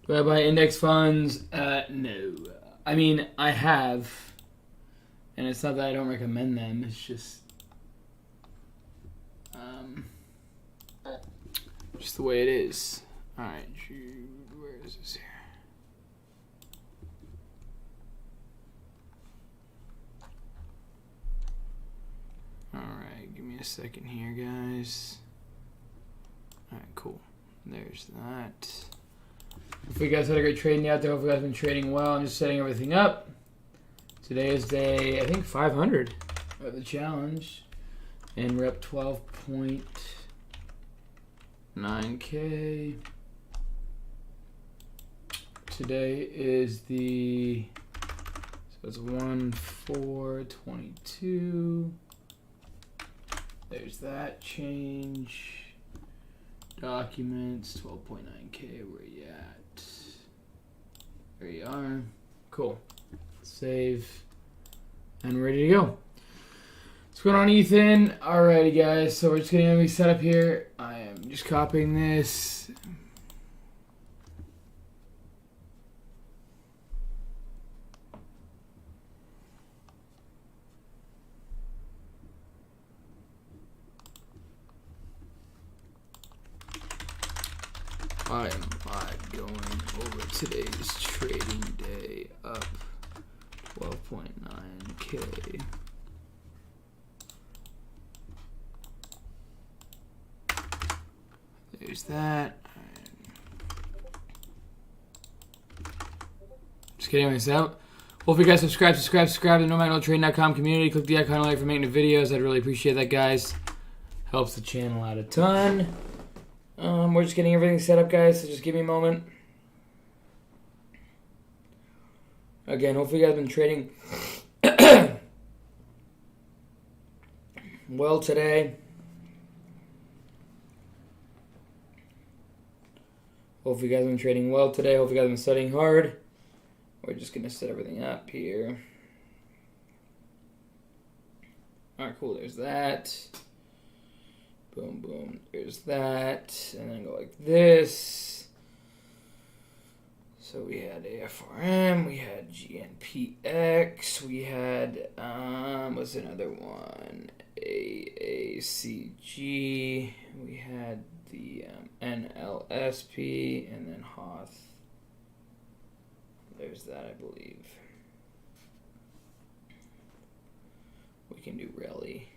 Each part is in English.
Do I buy index funds? No. I mean, I have. And it's not that I don't recommend them. It's just the way it is. Alright, where is this here? Alright, give me a second here, guys. Alright, cool. There's that. Hopefully you guys had a great trading out there. Hopefully you guys have been trading well. I'm just setting everything up. Today is day, I think, 500 of the challenge. And we're up 12.9K. Today is the, so it's 1/4/22. There's that change. Documents, 12.9K, where you at? There you are. Cool. Save. And ready to go. What's going on, Ethan? Alrighty, guys. So we're just getting everything set up here. I am just copying this. I am going over today's trading day up 12.9K. There's that. Just getting this out. Hopefully you guys subscribe to the NoMagNoTrading.com community. Click the icon like for making the videos. I'd really appreciate that, guys. Helps the channel out a ton. We're just getting everything set up, guys, so just give me a moment. Again, hopefully you guys have been trading well today. Hopefully you guys have been trading well today. Hopefully you guys have been studying hard. We're just going to set everything up here. Alright, cool. There's that. Boom, boom. There's that. And then go like this. So we had AFRM. We had GNPX. We had, what's another one? AACG. We had the NLSP. And then Hoth. There's that, I believe. We can do Rally.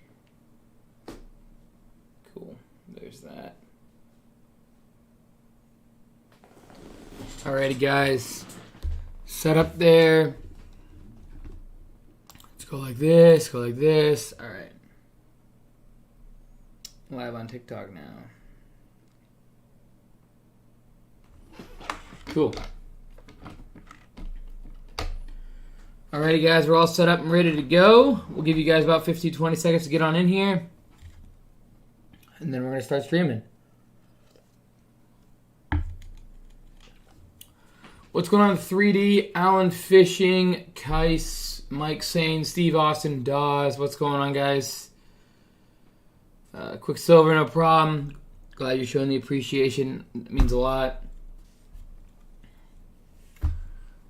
Cool. There's that. Alrighty, guys. Set up there. Let's go like this. Go like this. Alright. Live on TikTok now. Cool. Alrighty, guys. We're all set up and ready to go. We'll give you guys about 15-20 seconds to get on in here. And then we're going to start streaming. What's going on 3D? Alan Fishing, Kais, Mike Sane, Steve Austin, Dawes. What's going on, guys? Quicksilver, no problem. Glad you're showing the appreciation. It means a lot.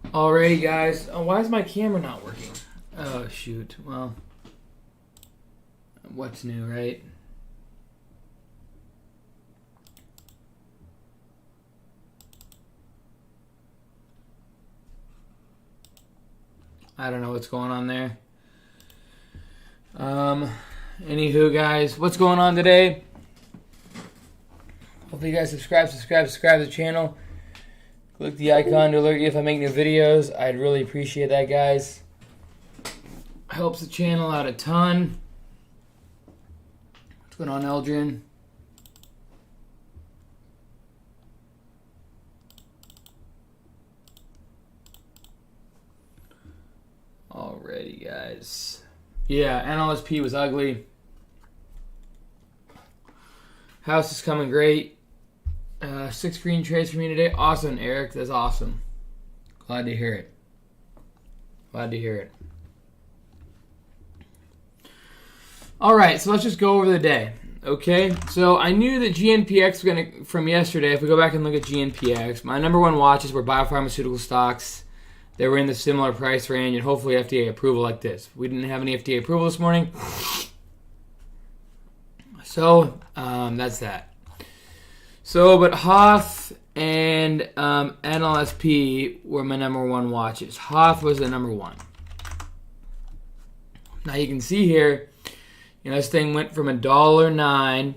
Alrighty, guys. Oh, why is my camera not working? Oh, shoot. Well, what's new, right? I don't know what's going on there. Anywho, guys, what's going on today? Hopefully you guys subscribe to the channel. Click the icon to alert you if I make new videos. I'd really appreciate that, guys. Helps the channel out a ton. What's going on, Eldrin? Alrighty, guys. Yeah, NLSP was ugly. House is coming great. 6 green trades for me today. Awesome, Eric. That's awesome. Glad to hear it. Glad to hear it. Alright, so let's just go over the day. Okay, so I knew that GNPX was going to, from yesterday, if we go back and look at GNPX, my number one watches were biopharmaceutical stocks. They were in the similar price range and hopefully FDA approval like this. We didn't have any FDA approval this morning. So, that's that. So, but Hoth and NLSP were my number one watches. Hoth was the number one. Now you can see here, this thing went from $1.09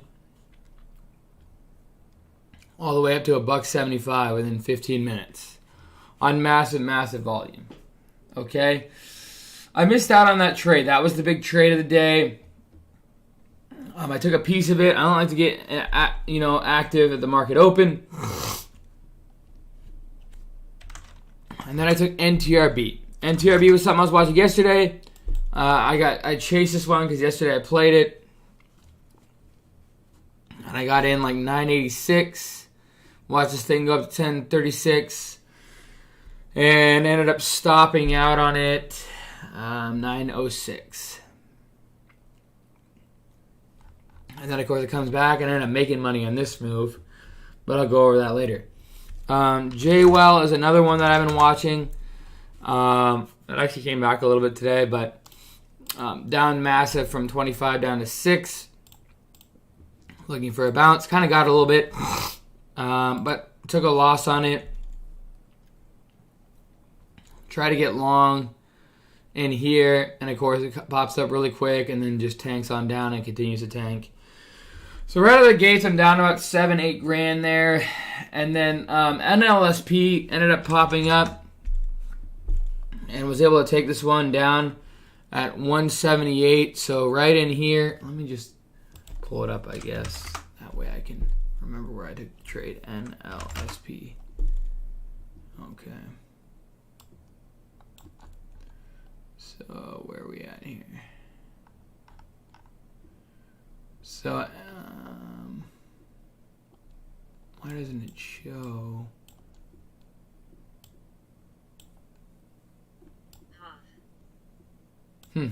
all the way up to $1.75 within 15 minutes on massive, massive volume. Okay? I missed out on that trade. That was the big trade of the day. I took a piece of it. I don't like to get, active at the market open. And then I took NTRB. NTRB was something I was watching yesterday. I chased this one because yesterday I played it, and I got in like 986. Watched this thing go up to 1036, and ended up stopping out on it 906. And then of course it comes back, and I end up making money on this move, but I'll go over that later. JWell is another one that I've been watching. It actually came back a little bit today, but down massive from 25 down to 6. Looking for a bounce. Kind of got a little bit, but took a loss on it. Try to get long in here, and of course it pops up really quick and then just tanks on down and continues to tank. So right out of the gates, I'm down about 7-8 grand there. And then NLSP ended up popping up and was able to take this one down at 178. So right in here, let me just pull it up, I guess. That way I can remember where I took the trade. NLSP. Okay. So where are we at here? So, why doesn't it show? I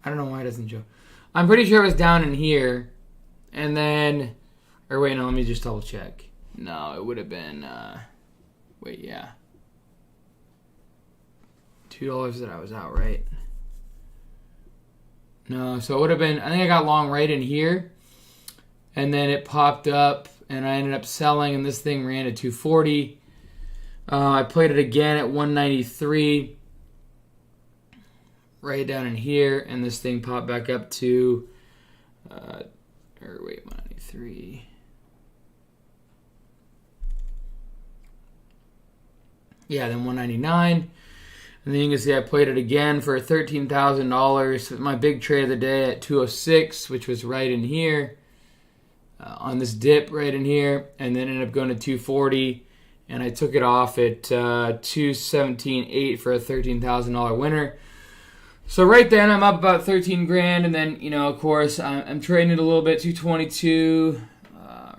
don't know why it doesn't show. I'm pretty sure it was down in here. And then, or wait, no, let me just double check. No, it would have been, wait, yeah. $2 that I was out, right? No, so it would have been, I think I got long right in here. And then it popped up, and I ended up selling, and this thing ran at 240. I played it again at 193. Right down in here, and this thing popped back up to, 193. Yeah, then 199. And then you can see I played it again for $13,000. My big trade of the day at 206, which was right in here. On this dip right in here. And then ended up going to 240. And I took it off at 217.8 for a $13,000 winner. So right then I'm up about 13 grand. And then, of course, I'm trading it a little bit, 222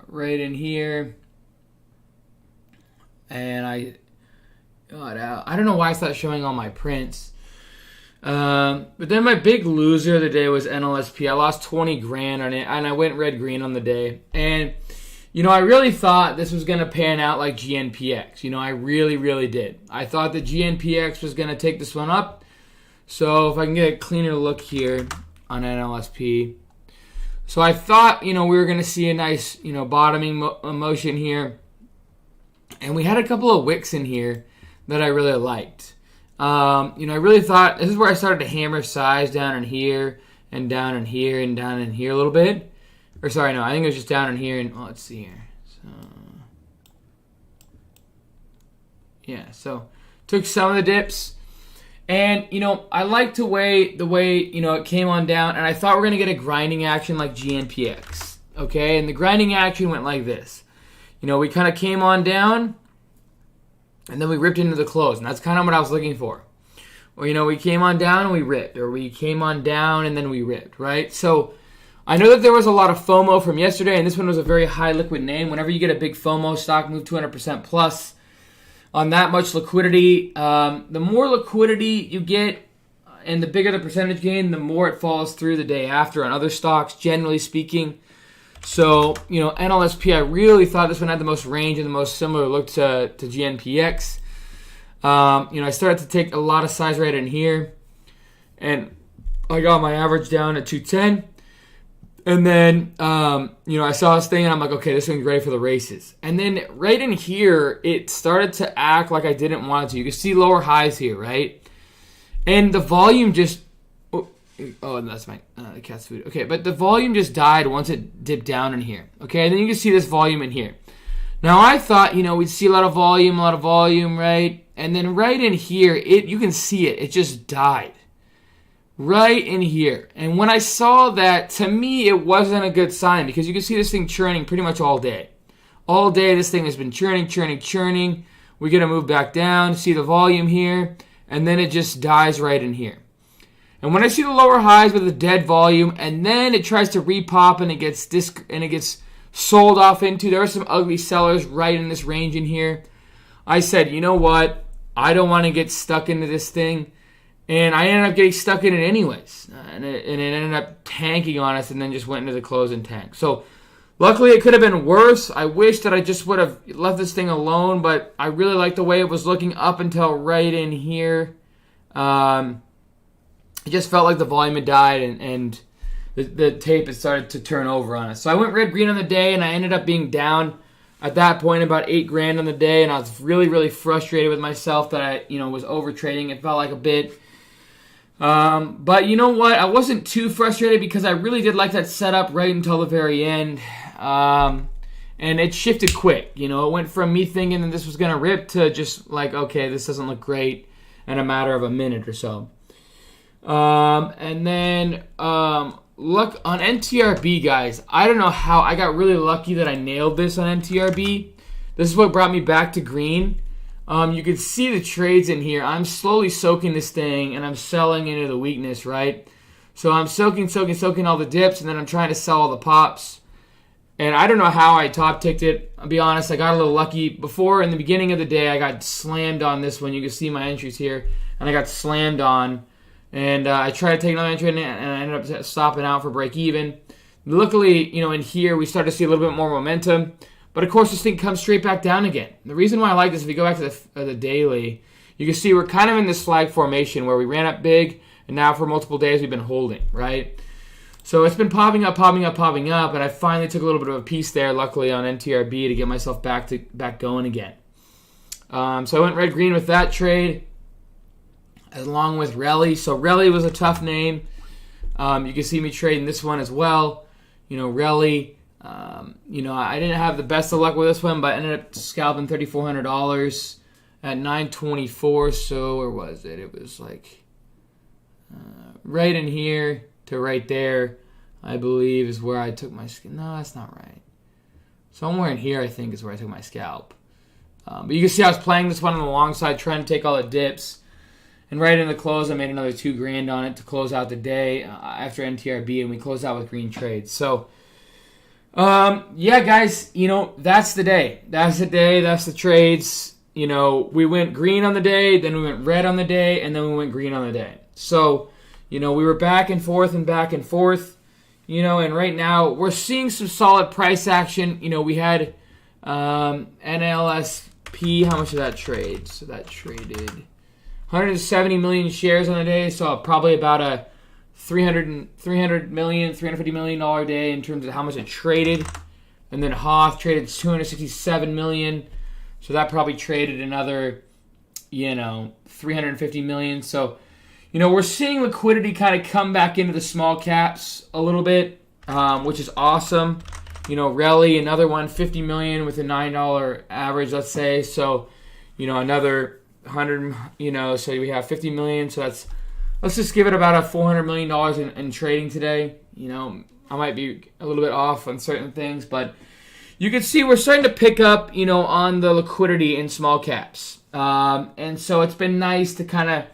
right in here. And I don't know why it's not showing all my prints. But then my big loser of the day was NLSP. I lost 20 grand on it, and I went red-green on the day. And, I really thought this was going to pan out like GNPX. I really, really did. I thought that GNPX was going to take this one up. So if I can get a cleaner look here on NLSP. So I thought, we were going to see a nice, bottoming motion here. And we had a couple of wicks in here that I really liked. I really thought this is where I started to hammer size down in here and down in here and down in here a little bit. Or sorry, no, I think it was just down in here and let's see here. So yeah, so took some of the dips. And, I liked the way, it came on down, and I thought we were going to get a grinding action like GNPX. Okay, and the grinding action went like this. We kind of came on down, and then we ripped into the close, and that's kind of what I was looking for. Or, we came on down and we ripped, or we came on down and then we ripped, right? So I know that there was a lot of FOMO from yesterday, and this one was a very high liquid name. Whenever you get a big FOMO stock move 200% plus on that much liquidity, the more liquidity you get and the bigger the percentage gain, the more it falls through the day after on other stocks, generally speaking. So, NLSP, I really thought this one had the most range and the most similar look to GNPX. I started to take a lot of size right in here, and I got my average down at 210. And then, I saw this thing, and I'm like, okay, this thing's ready for the races. And then right in here, it started to act like I didn't want it to. You can see lower highs here, right? And the volume just... Oh, that's my the cat's food. Okay, but the volume just died once it dipped down in here. Okay, and then you can see this volume in here. Now, I thought, we'd see a lot of volume, right? And then right in here, you can see it. It just died. Right in here. And when I saw that, to me, it wasn't a good sign because you can see this thing churning pretty much all day. All day, this thing has been churning. We're going to move back down, see the volume here, and then it just dies right in here. And when I see the lower highs with a dead volume, and then it tries to repop and it gets sold off into, there are some ugly sellers right in this range in here. I said, you know what? I don't want to get stuck into this thing. And I ended up getting stuck in it anyways. And it ended up tanking on us and then just went into the close and tank. So luckily it could have been worse. I wish that I just would have left this thing alone, but I really liked the way it was looking up until right in here. It just felt like the volume had died and the tape had started to turn over on us. So I went red-green on the day, and I ended up being down at that point about $8,000 on the day, and I was really, really frustrated with myself that I, was over trading. It felt like a bit. But you know what? I wasn't too frustrated because I really did like that setup right until the very end. And it shifted quick. It went from me thinking that this was going to rip to just like, okay, this doesn't look great in a matter of a minute or so. And then look on NTRB, guys. I don't know how I got really lucky that I nailed this on NTRB. This is what brought me back to green. You can see the trades in here. I'm slowly soaking this thing, and I'm selling into the weakness, right? So I'm soaking all the dips, and then I'm trying to sell all the pops. And I don't know how I top ticked it. I'll be honest, I got a little lucky. Before, in the beginning of the day, I got slammed on this one. You can see my entries here, and I got slammed on. And I tried to take another entry, and I ended up stopping out for break even. Luckily, in here, we started to see a little bit more momentum. But, of course, this thing comes straight back down again. The reason why I like this, if you go back to the daily, you can see we're kind of in this flag formation where we ran up big, and now for multiple days we've been holding, right? So it's been popping up, and I finally took a little bit of a piece there, luckily, on NTRB to get myself back going again. So I went red-green with that trade, along with Relly. So Relly was a tough name. You can see me trading this one as well. Relly. I didn't have the best of luck with this one, but I ended up scalping $3,400 at 924. So where was it? It was like right in here to right there, I believe, is where I took my scalp. No, that's not right. Somewhere in here, I think, is where I took my scalp. But you can see I was playing this one on the long side, trying to take all the dips. And right in the close, I made another $2,000 on it to close out the day after NTRB, and we closed out with green trades. So, yeah, guys, that's the day. That's the day. That's the trades. We went green on the day, then we went red on the day, and then we went green on the day. So, we were back and forth. And right now we're seeing some solid price action. We had NLSP. How much did that trade? So that traded 170 million shares on the day, so probably about a $350 million day in terms of how much it traded. And then Hoth traded 267 million, so that probably traded another, 350 million. So, we're seeing liquidity kind of come back into the small caps a little bit, which is awesome. Relly, another one, 50 million with a $9 average, let's say. So, another 100, so we have 50 million. So let's just give it about a $400 million in trading today. I might be a little bit off on certain things, but you can see we're starting to pick up, on the liquidity in small caps. And so it's been nice to kind of,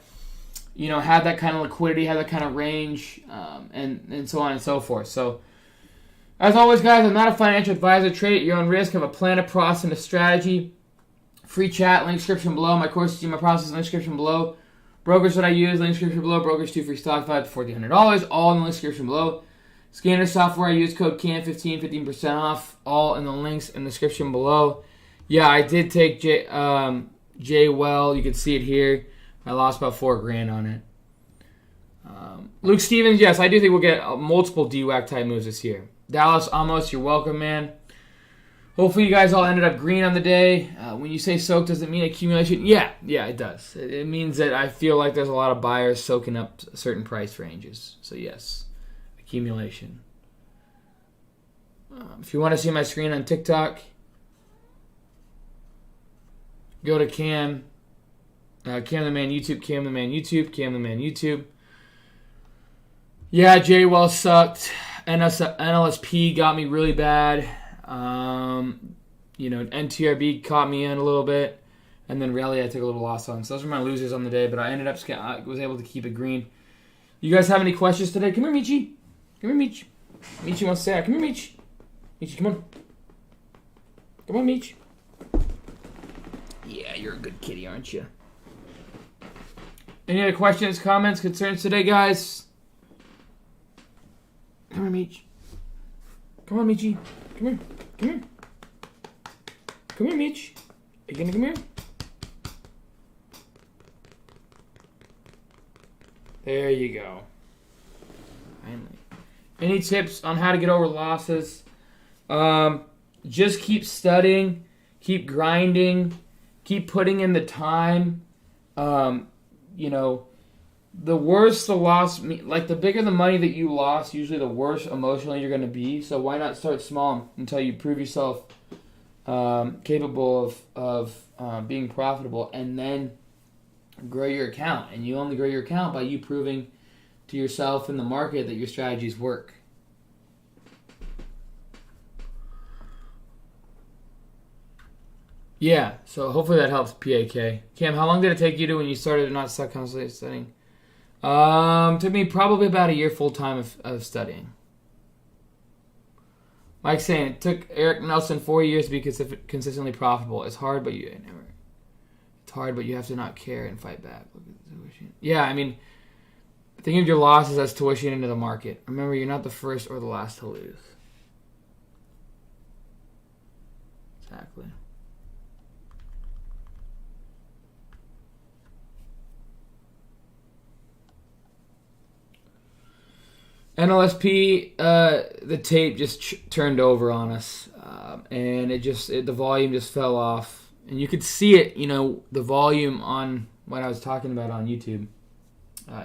have that kind of liquidity, have that kind of range, and so on and so forth. So, as always, guys, I'm not a financial advisor. Trade at your own risk. Have a plan, a process, and a strategy. Free chat, link description below. My courses, my process, link description below. Brokers that I use, link description below. Brokers, 2 free stock, $5 to $1,400. All in the link description below. Scanner software, I use code CAN15, 15% off. All in the links in the description below. Yeah, I did take J well. You can see it here. I lost about $4,000 on it. Luke Stevens, yes, I do think we'll get multiple DWAC type moves this year. Dallas Amos, you're welcome, man. Hopefully you guys all ended up green on the day. When you say soak, does it mean accumulation? Yeah, it does. It means that I feel like there's a lot of buyers soaking up certain price ranges. So yes, accumulation. If you want to see my screen on TikTok, go to Cam the Man YouTube, Cam the Man YouTube, Cam the Man YouTube. Yeah, J well sucked. NLSP got me really bad. NTRB caught me in a little bit, and then Rally I took a little loss on. So those were my losers on the day, but I was able to keep it green. You guys have any questions today? Come here, Michi. Come here, Michi. Michi wants to say hi. Come here, Michi. Michi, come on. Come on, Michi. Yeah, you're a good kitty, aren't you? Any other questions, comments, concerns today, guys? Come here, Michi. Come on, Michi. Come here. Come here. Come here, Mitch. Are you gonna come here? There you go. Finally. Any tips on how to get over losses? Just keep studying, keep grinding, keep putting in the time. The worse the loss, like the bigger the money that you lost, usually the worse emotionally you're going to be. So why not start small until you prove yourself capable of being profitable, and then grow your account. And you only grow your account by you proving to yourself in the market that your strategies work. Yeah, so hopefully that helps, PAK. Cam, how long did it take you to when you started not stuck constantly studying? Took me probably about a year full time of studying. Mike's saying it took Eric Nelson 4 years to be consistently profitable. It's hard, but you have to not care and fight back. Yeah, I mean, think of your losses as tuition into the market. Remember, you're not the first or the last to lose. Exactly. NLSP, the tape just turned over on us, and the volume just fell off, and you could see it. The volume on what I was talking about on YouTube,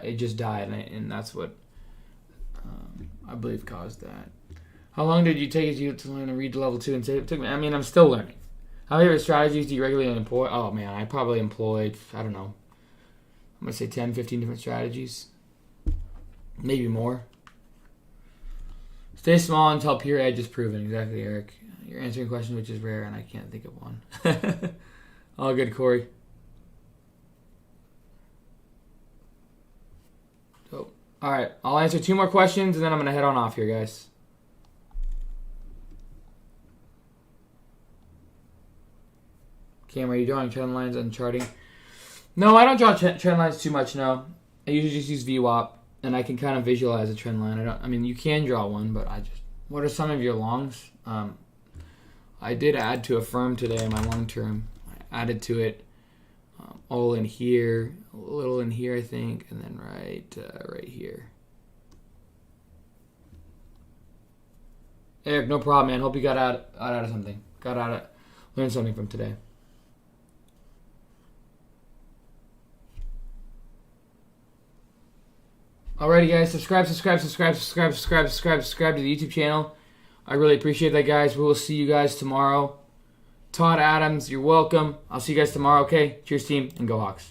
it just died, and that's what I believe caused that. How long did you take you to learn to read level 2 and tape? It took me. I mean, I'm still learning. How many strategies do you regularly employ? Oh man, I probably employed, I don't know, I'm gonna say 10, 15 different strategies, maybe more. Stay small until pure edge is proven. Exactly, Eric. You're answering questions, which is rare, and I can't think of one. All good, Corey. So, all right. I'll answer 2 more questions, and then I'm going to head on off here, guys. Cam, are you drawing trend lines on charting? No, I don't draw trend lines too much, no. I usually just use VWAP. And I can kind of visualize a trend line. You can draw one, but what are some of your longs? I did add to a firm today in my long term. I added to it all in here, a little in here, I think, and then right here. Eric, no problem, man. Hope you got out of something. Learned something from today. Alrighty, guys, subscribe to the YouTube channel. I really appreciate that, guys. We will see you guys tomorrow. Todd Adams, you're welcome. I'll see you guys tomorrow, okay? Cheers, team, and go Hawks.